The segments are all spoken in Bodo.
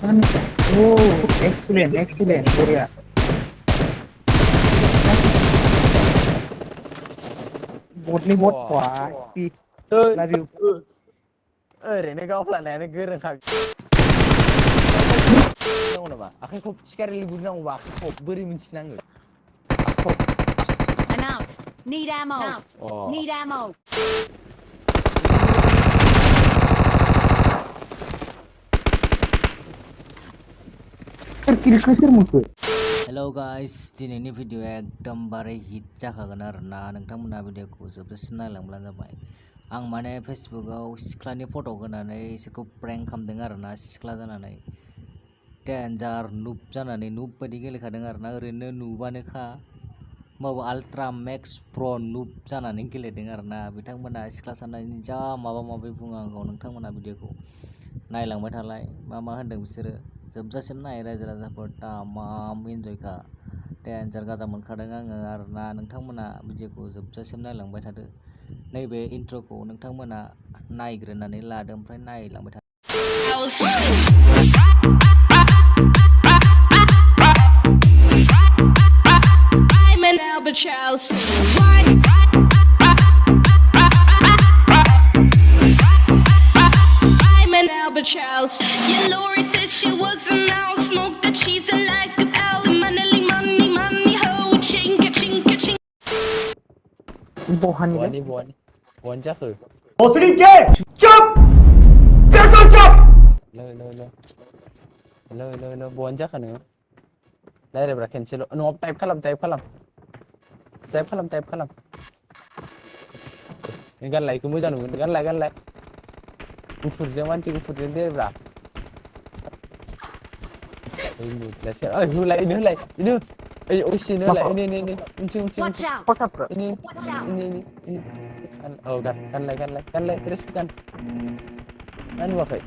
Oh, excellent, excellent, Korea. Botni bot wah, pi, love you. ओरैनो गावफ्लानायानो गोरोंखा नांगौ नामा आखाइखौ सिखारि बुनांगौबा आखाइखौ बोरै मिन्थिनांगो I'm out. Need ammo. Need ammo. Kill kasir musuh. Hello guys दिनैनि भिडिअ एकदमबारे हिट जाखागोन आरोना नोंथांमोना भिडिअखौ जोबजासिम नायलांब्लानो जाबाय आं माने फेसबुकाव सिख्लानि फट' होनानै इसोरखौ प्रेंक खालामदों आरोना सिख्ला जानानै डेन्जार नुब जानानै नुब बायदि गेलेखादों आरोना ओरैनो नुबानोखा होमबाबो आल्ट्रा मेक्स प्र नुब जानानै गेलेदों आरोना बिथांमोना सिख्ला साननायनि जा माबा माबि बुङो आंखौ नोंथांमोना भिडिअखौ नायलांबाय थालाय मा होनदों बिसोरो जोबजासिम नाय रायजो राजाफोर तामाम इन्जयखा डेन्जार गाजा मोनखादों आङो आरोना नोंथांमोना भिडिअखौ जोबजासिम नायलांबाय थादो नैबे इन्ट्र'खौ नोंथांमोना नायग्रोनानै लादो ओमफ्राय नायलांबाय थादो I'm an albatross. I'm an albatross. Yeah, Lori said she was a mouse. Smoke the cheese and like the owl. Money, money, money, ho. Chinka, chinka, chinka. Bohan बहानि ini. बहानि बहानि जाखो भोसड़ी के चुप बेटो चुप हेल' बहानि जाखो नोङो रायज्लायब्रा खेनसेल' न'आव टाइप खालाम गानलाय बेखौ मोजां नुगोन गानलाय गुफुरजों मानसि गुफुरजों देब्रा होलाय ओइ असिनो होलाय इनि उनथिं Watch out. इनि औ गानलाय ड्रेस गान ना नुवाखै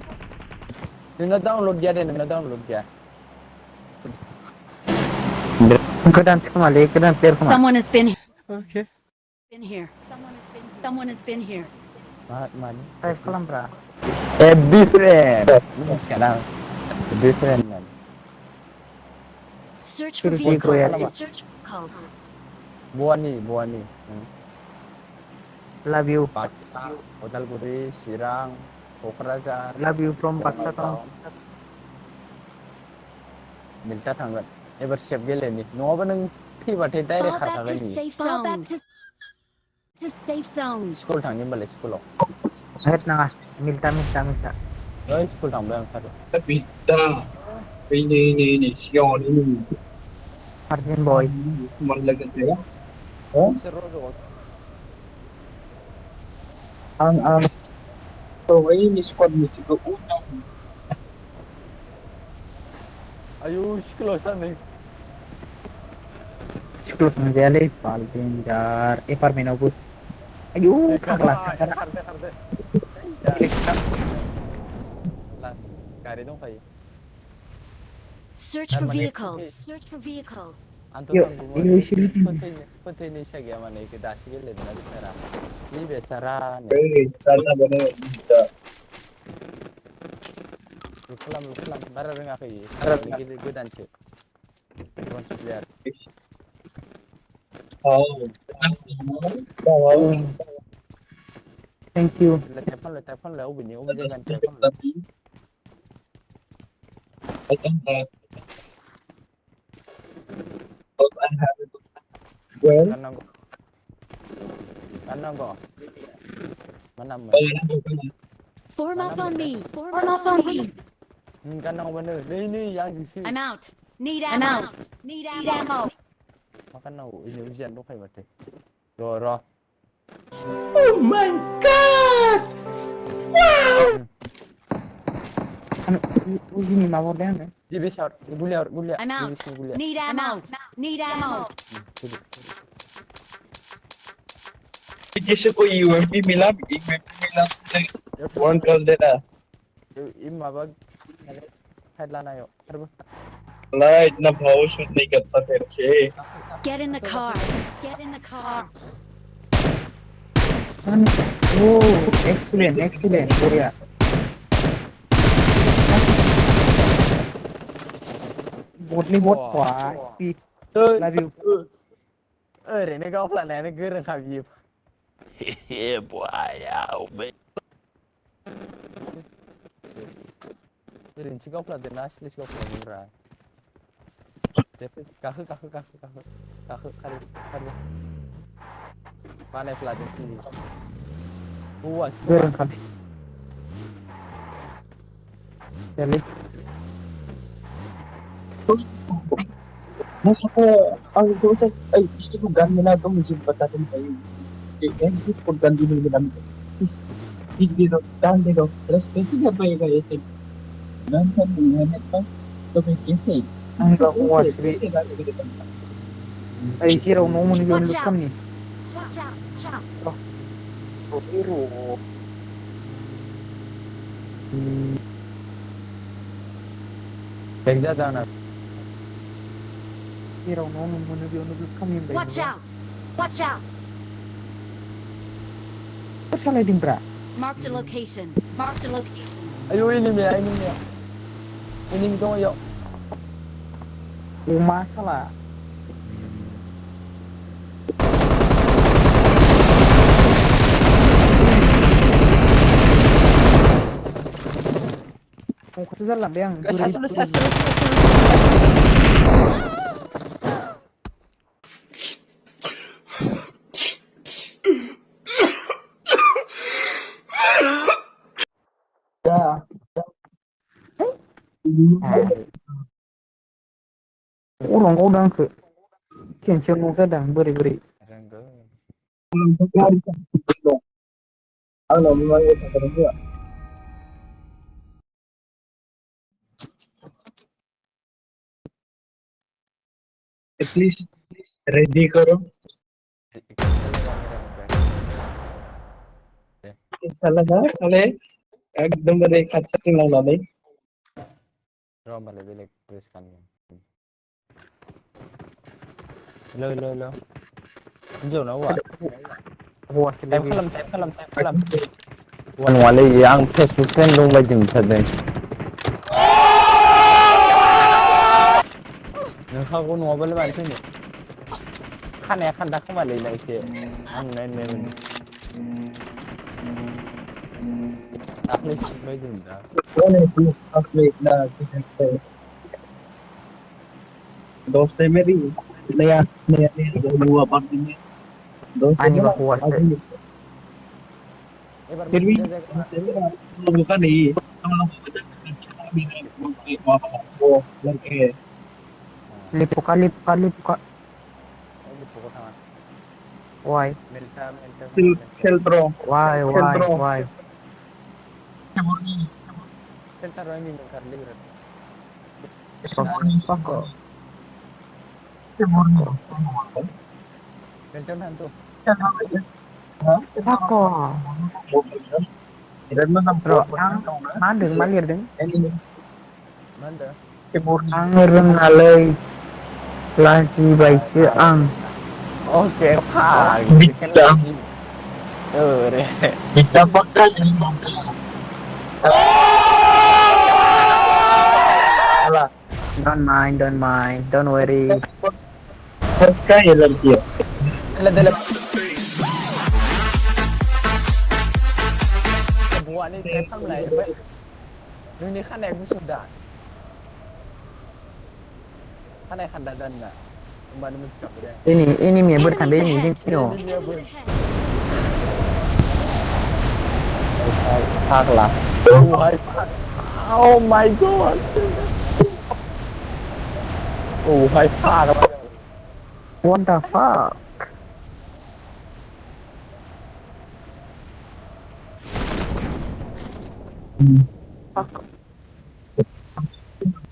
नोंना डाउनलड गैया दे Kedan sekali, kedan player kemana? Someone has been okay here. Someone has been here. मानि Type kalam bra. Different. sekarang different man Search for Suruh filter ya. vehicles. Search for vehicles. बहानि Love you. Baksa Udalguri Chirang Kokrajhar Love you from Baksa town. मिल्टा थांगोन एबार सेफ गेलेनि नङाबा नों फैबाथाय डाइरेक्ट Fall back to खारखागोन नोङो safe zone. Safe zone. School थांनि होमबालाय स्कुलाव Head nanga. Minta. ओइ स्कुल थांबाय ओंखारो बिदा ini siapa ini Margin boy. teman lagi saya सोर रज'गोन ang so ini squad musikku आयु स्कुलाव सानै Sekolah menjadi paling jar. Parmen aku. Ayo, kalah. खारदो लास गारि दंखायो Search for vehicles. Search for vehicles. आंथ' Yuk, थांगौमोन ini sini. फोथैनो इसा गैया माने इखो दासो गेलेदोंना बेसारा बे बेसारा sana bener bisa खालाम बारा रोङाखै गिदिर गोदानसो bronze player oh Thank you. Type खालामलाय अबे जायगानि टाइप खालामलाय well गाननांगौ मा नाममोन Form up on me. गाननांगौबानो नै आंजोंसो I'm out. Need ammo. Need ammo. मा गाननांगौ इनो बिजानो दंखायो माथो र' oh my god Anu, ini mau deh. गिबि सार Gulia I'm out. Need ammo. Need ammo. किसी को यूएमपी मिला वन कर देना माबा फाइट लानायाव ला इतना भाव शूट नहीं करता तेरे से Get in the car. Get in the car. Oh, excellent, Korea. botnya bot wah pi labiu oरैनो गावफ्लानायानो गोरोंखा बियो Yeah, boy, yeah, ओरैनोसो गावफ्लादेरना स्लेस गावफ्लादोंब्रा गाखो खारि बानायफ्लादोंसै हौवासो गोरों खालि Jadi Masa ang ito sa ay gusto ko ganyan na ito medyo patatin tayo. Kaya gusto ko ganyan din naman. Dito, dito. Respeto na ba yung kaya ito? Nansan mo yan pa? Ito may kasi. ang kuat sih. Kasi nasa kita. Ay siraw mo muna yung look kami. Watch out. Pero देख जा जाना Siraw mo muna yung look kami. Watch out. Watch out. Apa salah din bra? Marked a location. Marked a location. ayo enemy ko yo Rumah salah. Kung ko sa lang yang. Orang kau dah ke. Kencang muka dah beri. ang pagkari sa gusto. Ano, mga ito ka rin. At least ready karo. Salaga, kale. Ekdam bare khachating lang lalay. रो वाले बेले प्रेस करनी लो जो ना हुआ Wah, टाइप खलम वन वाले ये आं फेसबुक फ्रेंड दं बायदि मोनथारदों नोंखागौ नङाबालाय मानो फैनो खानाया खान्दा खोमालैना एसे आं नायनो दाख्लै बायदि मोनदा One is to calculate the difference. Doste मेरी नया हुआ पार्टी में दोस्त Ani bahuwa sih. एबार फिर भी लोगों का नहीं हम लोग वो लड़के Lipuka. Why? Seltro Why? Centre में मिल कर ले रहा Pako. सेंटर में तो Pako. इधर में सब Bro, ang malir deng. मंदा Ang rengalay. Lagi baik ang. Okay भाग बिट्टा अरे बिट्टा पक्का Don't mind. Don't worry. पक्का ये लड़की है ले बुआ ने थे थांलाय ओमफ्राय नोंनि खानाया गुसुं दा खानाय खान्दा दानना होमबानो मिथिखाबाय Ini mie bertanda ini Enemies sini. Faklah. Oh my god. Oh my fuck. What the fuck?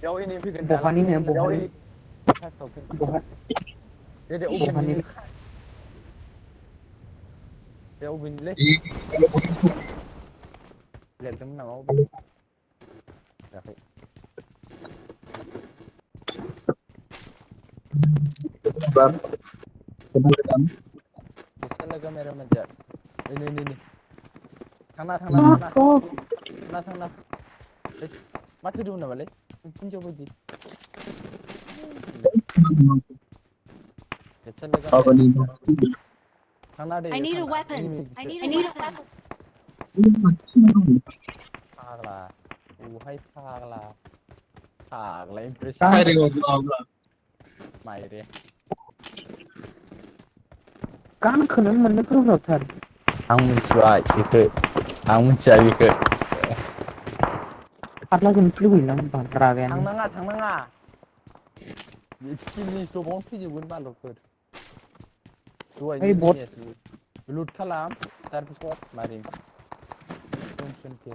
Jauh ini bikin Bukan ini ya, bukan. Jauh ini. Dia Bukan ini. Dia ubin le. Lihat temen nama ubin. Rafi. बार Bisa lah kamera manja. Ini. Thangna. Thangna. Mati dulu na balik. Cincin coba ji. Kecelnya Apa kan. nih? Thằng nào để I need a thằng nào? weapon. Enemy. I need a weapon. Phag là. Hay phag là. Phag là impressive. Firing on the Mày đi. गानखौनो मोननो गोब्राबथार Ang मिथिबाय बेखौ. Ang मिथिया बेखौ. फार्ला जोंसो लुबैयोलां होनबा रागायानो थांनाङा. किलनि स्टपावनो फैजोबगोन बालकफोर. दहायनि ओइ बट एनिमियासो. लुट खालाम. তাৰপিছত मारिम. Ke.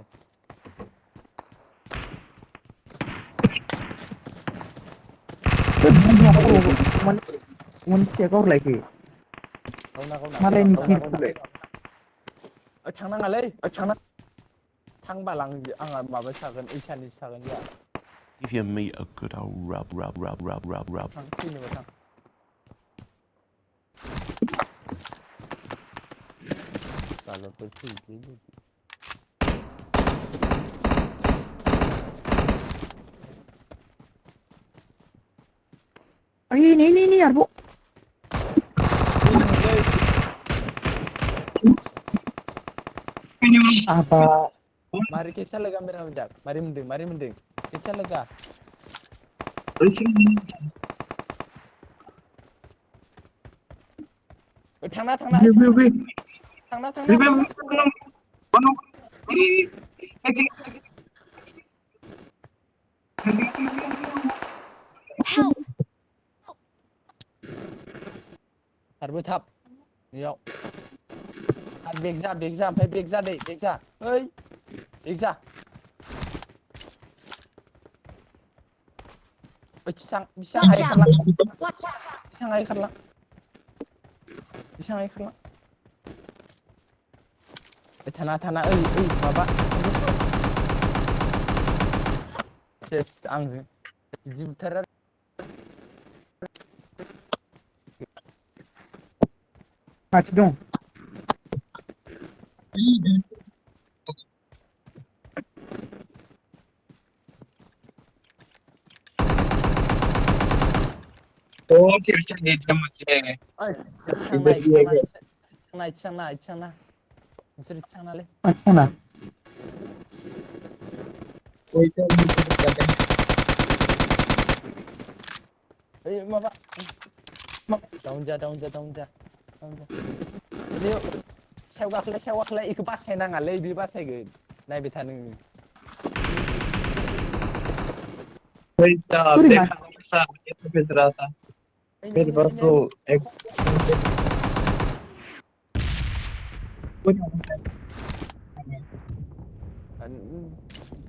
मोनसेया गावलायखो गावना मालायनि किलखौलाय थांनाङालै थांबा आंहा माबा सागोन इसानि सागोन जा Give your meat a good old rub. थां फैनोबा थां बालकफोर फैयो ओइ नै आरोबाव apa Mari kita lega merah menjak. Mari mending. Kita lega. Thằng Help! Harus thap. Yo. Beg ra, phải beg ra đây, beg ra. Ơi. Beg ra. Bisa Watch ai out! khăn lặng. Watch out! Bisa ai khăn lặng. Thana ơi, माबा. आं बिदि बुथारा मानसि दं Sanai. Ngasih sana le. मानसिना माबा. Daun ja. Dia सायाव गाखोलाय इखौ बासायनाङालै बे बासायगोन नायबाय था नोङो मेरे पास तो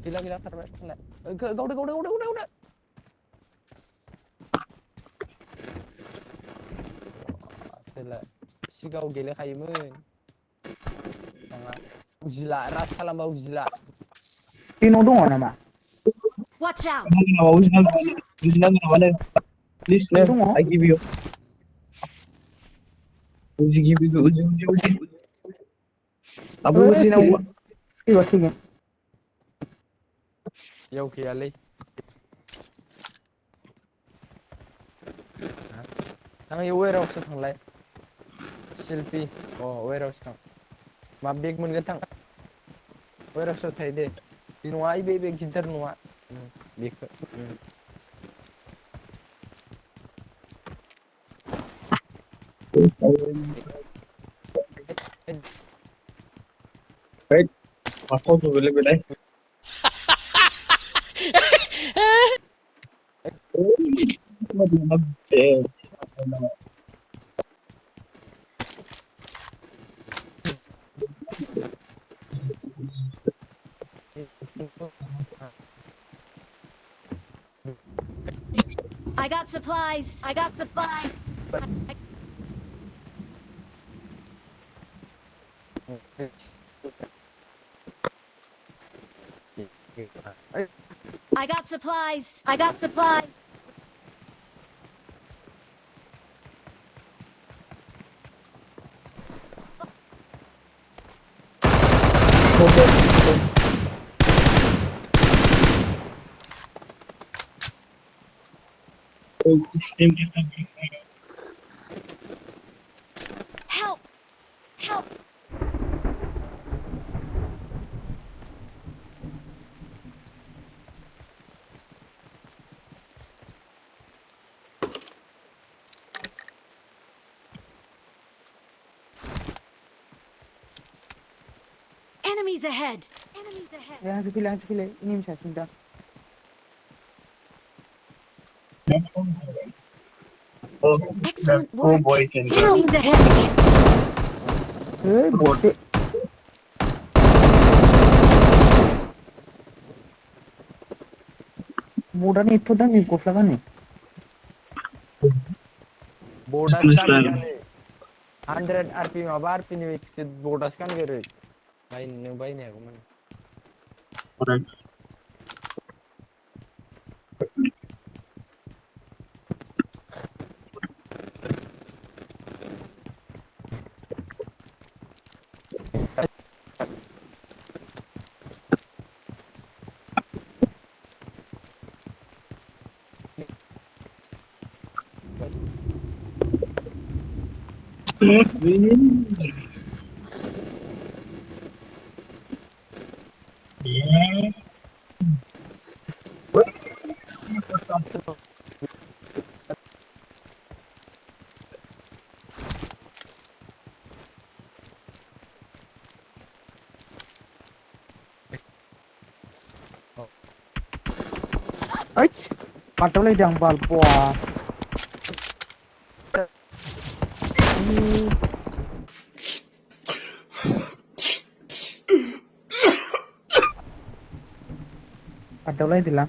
gila खारबाय गावदो सिगाङाव गेलेखायोमोन उजिला रास खालामबा उजिला बेनाव दङ नामा Watch out! Please, I give you. Uji. Abu Uji na uwa. Sige. Yaw kiyalay. Tang yung warehouse sa tanglay. Selfie. Oh, warehouse tang. Mabig mo nga tang. Warehouse sa tayo de. Tinuwa ay bebe gintar nuwa. Big. Right. Ako to beli bedai. I got supplies. Help! Help! Enemies ahead! Enemies ahead! Yang sepilih. Ini bisa sudah. Excellent Oh work! boy, can Enemies ahead! Bote. Mudah nih itu dah nih gofla kan nih. Boards Plus kan lang. 100 RP माबा RP नि विकसित बोर्डस kan गरे भाई नों भाई ने आगो माने Correct. Ay, patol ay jang bal po ah. Patol ay dilang.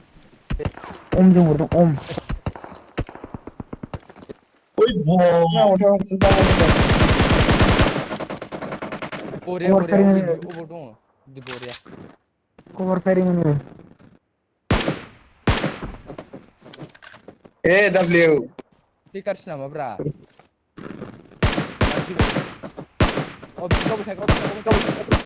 Jung urung om. Uy, boy. बोरिया Over बोरिया firing वो ni. वो दो di बोरिया Cover firing ini. AW. टिकर nama bra oh bisa bisa